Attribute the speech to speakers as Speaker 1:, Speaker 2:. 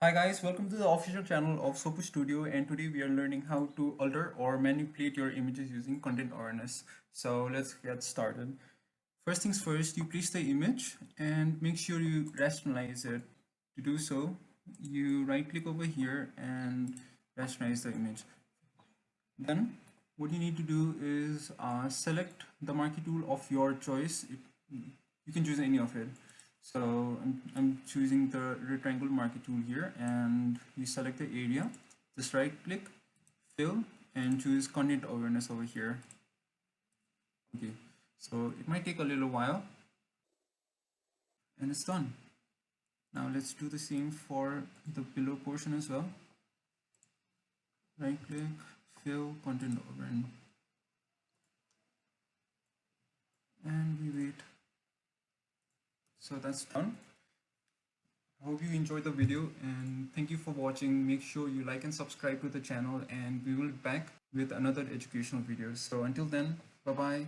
Speaker 1: Hi guys, welcome to the official channel of Sopu Studio, and today we are learning how to alter or manipulate your images using content awareness. So let's get started. First things first, you place the image and make sure you rationalize it. To do so, you right click over here and rationalize the image. Then what you need to do is select the marquee tool of your choice. You can choose any of it. So I'm choosing the rectangle marquee tool here, and you select the area, just right click, fill, and choose content awareness over here. Okay, so it might take a little while and it's done. Now let's do the same for the below portion as well. Right click, fill, content awareness, and we wait. So that's done. I hope you enjoyed the video and thank you for watching. Make sure you like and subscribe to the channel, and we will be back with another educational video. So until then, bye bye.